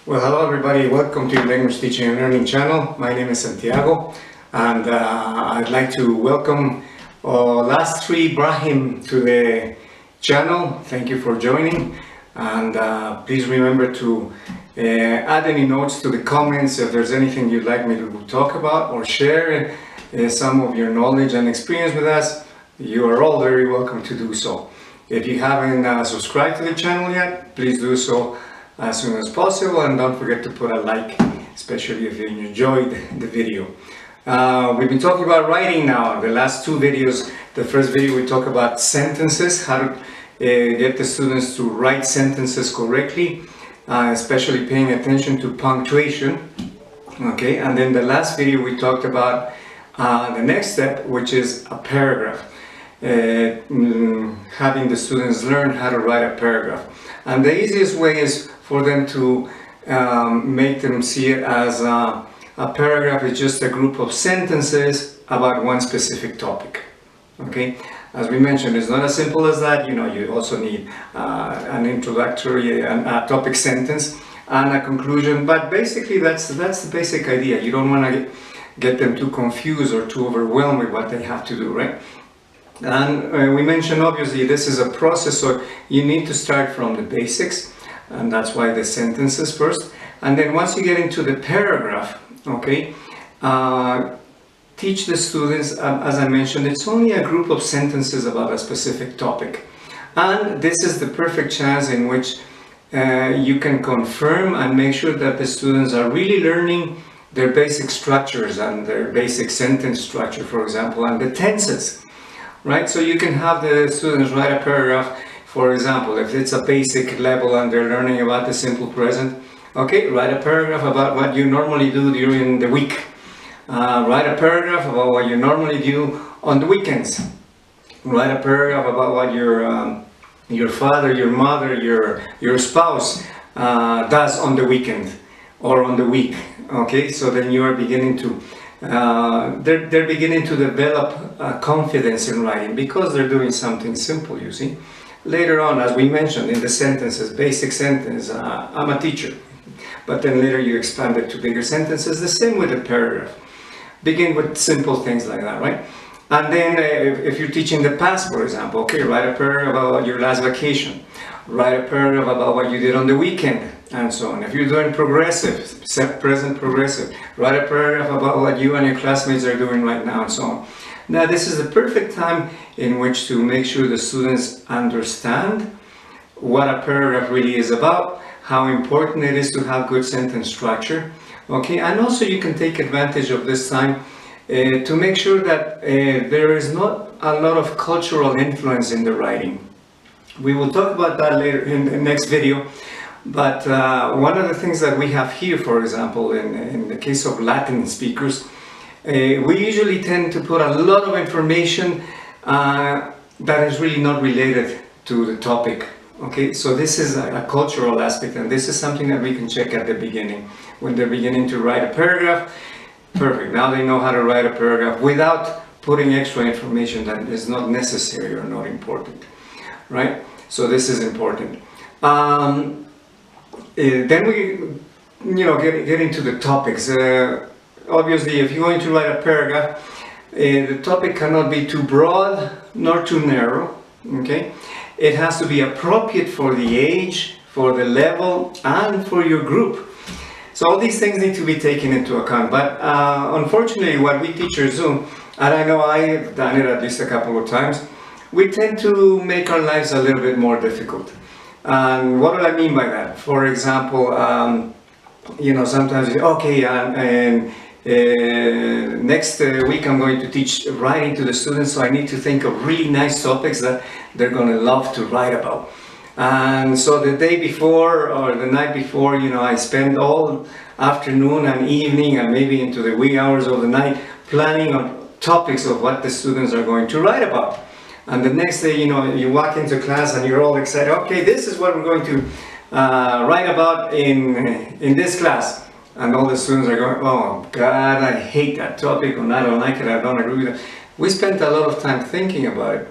Well, hello everybody, welcome to your Language Teaching and Learning channel. My name is Santiago, and I'd like to welcome last three Brahim to the channel. Thank you for joining, and please remember to add any notes to the comments if there's anything you'd like me to talk about or share some of your knowledge and experience with us. You are all very welcome to do so. If you haven't subscribed to the channel yet, please do so as soon as possible, and don't forget to put a like, especially if you enjoyed the video. We've been talking about writing now. The last two videos, the first video we talked about sentences, how to get the students to write sentences correctly, especially paying attention to punctuation. Okay, and then the last video we talked about the next step, which is a paragraph. Having the students learn how to write a paragraph. And the easiest way is for them to make them see it as a paragraph is just a group of sentences about one specific topic. Okay, as we mentioned, it's not as simple as that. You know, you also need an introductory and a topic sentence and a conclusion, but basically that's the basic idea. You don't want to get them too confused or too overwhelmed with what they have to do, right? And we mentioned, obviously, this is a process, so you need to start from the basics, and that's why the sentences first. And then once you get into the paragraph, okay, teach the students, as I mentioned, it's only a group of sentences about a specific topic. And this is the perfect chance in which you can confirm and make sure that the students are really learning their basic structures and their basic sentence structure, for example, and the tenses. Right, so you can have the students write a paragraph, for example, if it's a basic level and they're learning about the simple present, okay, write a paragraph about what you normally do during the week. Write a paragraph about what you normally do on the weekends. Write a paragraph about what your father, your mother, your spouse does on the weekend or on the week. Okay, so then you are beginning to they're beginning to develop confidence in writing because they're doing something simple, you see. Later on, as we mentioned in the sentences, basic sentence, I'm a teacher. But then later you expand it to bigger sentences. The same with a paragraph. Begin with simple things like that, right? And then if you're teaching the past, for example, okay, write a paragraph about your last vacation. Write a paragraph about what you did on the weekend, and so on. If you're doing progressive, present progressive, write a paragraph about what you and your classmates are doing right now, and so on. Now, this is the perfect time in which to make sure the students understand what a paragraph really is about, how important it is to have good sentence structure, okay? And also you can take advantage of this time to make sure that there is not a lot of cultural influence in the writing. We will talk about that later in the next video, but one of the things that we have here, for example, in the case of Latin speakers, we usually tend to put a lot of information that is really not related to the topic. Okay, so this is a cultural aspect, and this is something that we can check at the beginning. When they're beginning to write a paragraph, perfect, now they know how to write a paragraph without putting extra information that is not necessary or not important. Right, so this is important. Then we, get into the topics. Obviously, if you're going to write a paragraph, the topic cannot be too broad nor too narrow. Okay, it has to be appropriate for the age, for the level, and for your group. So all these things need to be taken into account. But unfortunately, what we teachers do, and I know I've done it at least a couple of times, we tend to make our lives a little bit more difficult. And what do I mean by that? For example, sometimes, okay, next week I'm going to teach writing to the students, so I need to think of really nice topics that they're going to love to write about. And so the day before or the night before, I spend all afternoon and evening and maybe into the wee hours of the night planning on topics of what the students are going to write about. And the next day, you walk into class and you're all excited. Okay, this is what we're going to write about in this class. And all the students are going, oh God, I hate that topic, or I don't like it, I don't agree with it. We spent a lot of time thinking about it,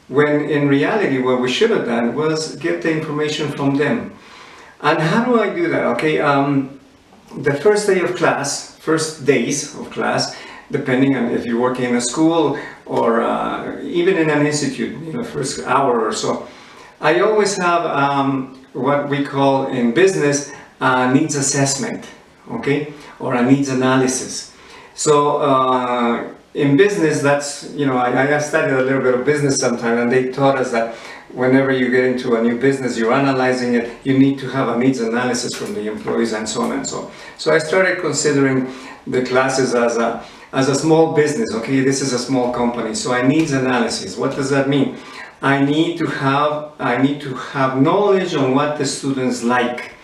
when in reality what we should have done was get the information from them. And how do I do that? Okay, the first days of class, depending on if you're working in a school or even in an institute, first hour or so, I always have what we call in business needs assessment, okay, or a needs analysis. So in business, that's, I studied a little bit of business sometime, and they taught us that whenever you get into a new business, you're analyzing it, you need to have a needs analysis from the employees and so on and so on. So I started considering the classes as a small business, okay, this is a small company, so I needs analysis. What does that mean? I need to have knowledge on what the students like.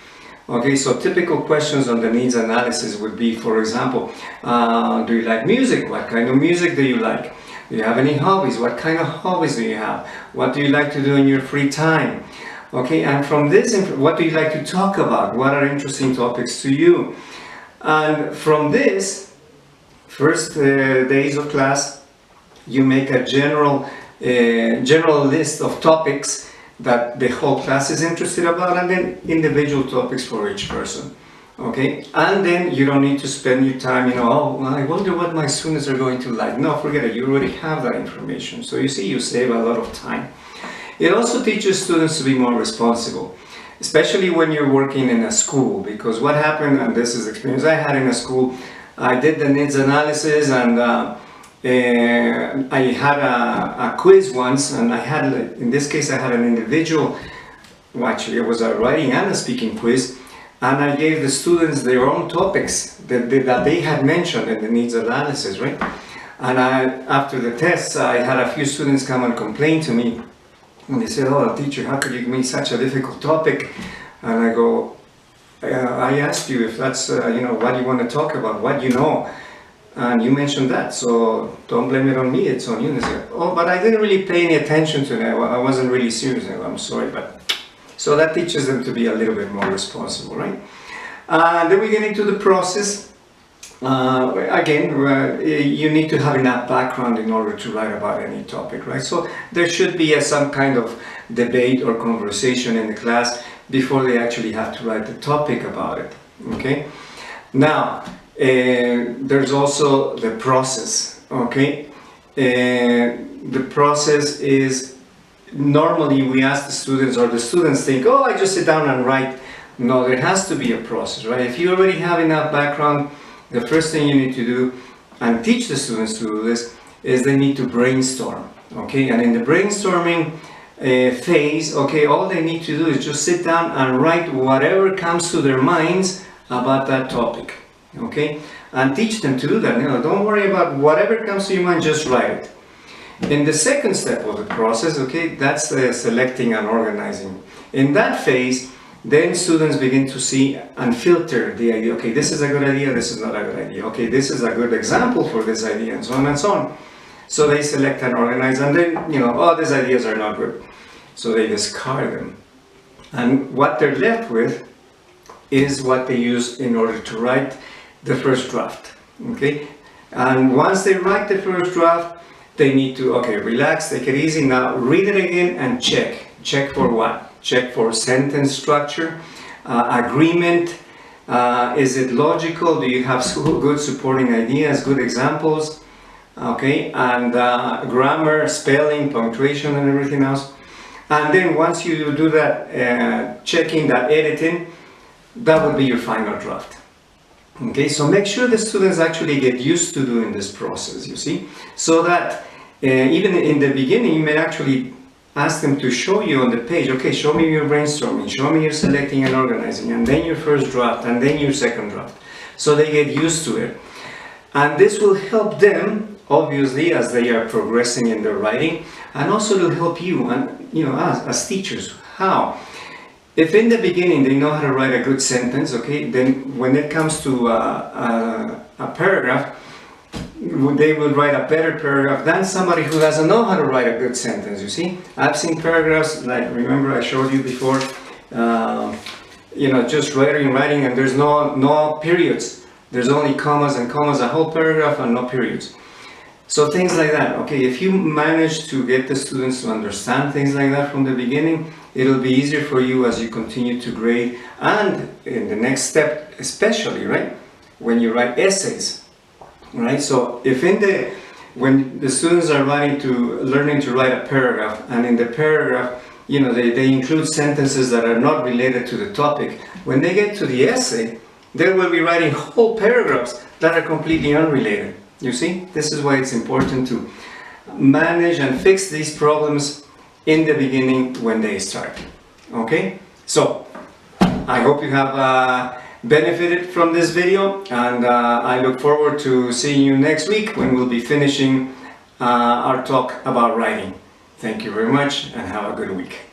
Okay, so typical questions on the needs analysis would be, for example, do you like music? What kind of music do you like? Do you have any hobbies? What kind of hobbies do you have? What do you like to do in your free time? Okay, and from this, what do you like to talk about? What are interesting topics to you? And from this, first days of class, you make a general list of topics that the whole class is interested about, and then individual topics for each person. Okay, and then you don't need to spend your time, oh, I wonder what my students are going to like. No, forget it, you already have that information. So you see, you save a lot of time. It also teaches students to be more responsible, especially when you're working in a school, because what happened, and this is the experience I had in a school, I did the needs analysis, and I had a quiz once, and in this case, I had an individual, actually it was a writing and a speaking quiz, and I gave the students their own topics that they had mentioned in the needs analysis, right? And after the tests, I had a few students come and complain to me, and they said, oh, teacher, how could you give me such a difficult topic? And I go, I asked you if that's, what you want to talk about, what you know. And you mentioned that, so don't blame it on me, it's on you. And they said, oh, but I didn't really pay any attention to that. I wasn't really serious. I'm sorry, but... So that teaches them to be a little bit more responsible, right? Then we get into the process. Again, you need to have enough background in order to write about any topic, right? So there should be some kind of debate or conversation in the class before they actually have to write the topic about it, okay? Now, there's also the process, okay? The process is, normally we ask the students, or the students think, oh, I just sit down and write. No, there has to be a process, right? If you already have enough background, the first thing you need to do, and teach the students to do this, is they need to brainstorm, okay? And in the brainstorming phase, okay, all they need to do is just sit down and write whatever comes to their minds about that topic, okay? And teach them to do that. Don't worry about whatever comes to your mind, just write it. In the second step of the process, okay, that's the selecting and organizing. In that phase, then students begin to see and filter the idea. Okay, this is a good idea, this is not a good idea. Okay, this is a good example for this idea, and so on and so on. So they select and organize, and then, oh, these ideas are not good. So they discard them. And what they're left with is what they use in order to write the first draft, okay? And once they write the first draft, they need to, okay, relax, take it easy. Now read it again and check. Check for what? Check for sentence structure, agreement. Is it logical? Do you have good supporting ideas, good examples? Okay, and grammar, spelling, punctuation, and everything else. And then once you do that, checking that, editing, that would be your final draft. Okay, so make sure the students actually get used to doing this process, you see, so that even in the beginning, you may actually ask them to show you on the page, okay, show me your brainstorming, show me your selecting and organizing, and then your first draft, and then your second draft. So they get used to it. And this will help them, obviously, as they are progressing in their writing, and also to help you, and as teachers. How? If in the beginning they know how to write a good sentence, okay, then when it comes to a paragraph, they will write a better paragraph than somebody who doesn't know how to write a good sentence, you see. I've seen paragraphs, like, remember I showed you before, just writing, and there's no periods. There's only commas and commas, a whole paragraph and no periods. So things like that, okay, if you manage to get the students to understand things like that from the beginning, it'll be easier for you as you continue to grade, and in the next step especially, right, when you write essays, right? So if when the students are learning to write a paragraph, and in the paragraph, you know, they include sentences that are not related to the topic, when they get to the essay, they will be writing whole paragraphs that are completely unrelated. You see, this is why it's important to manage and fix these problems in the beginning when they start. Okay, so I hope you have benefited from this video, and I look forward to seeing you next week when we'll be finishing our talk about writing. Thank you very much and have a good week.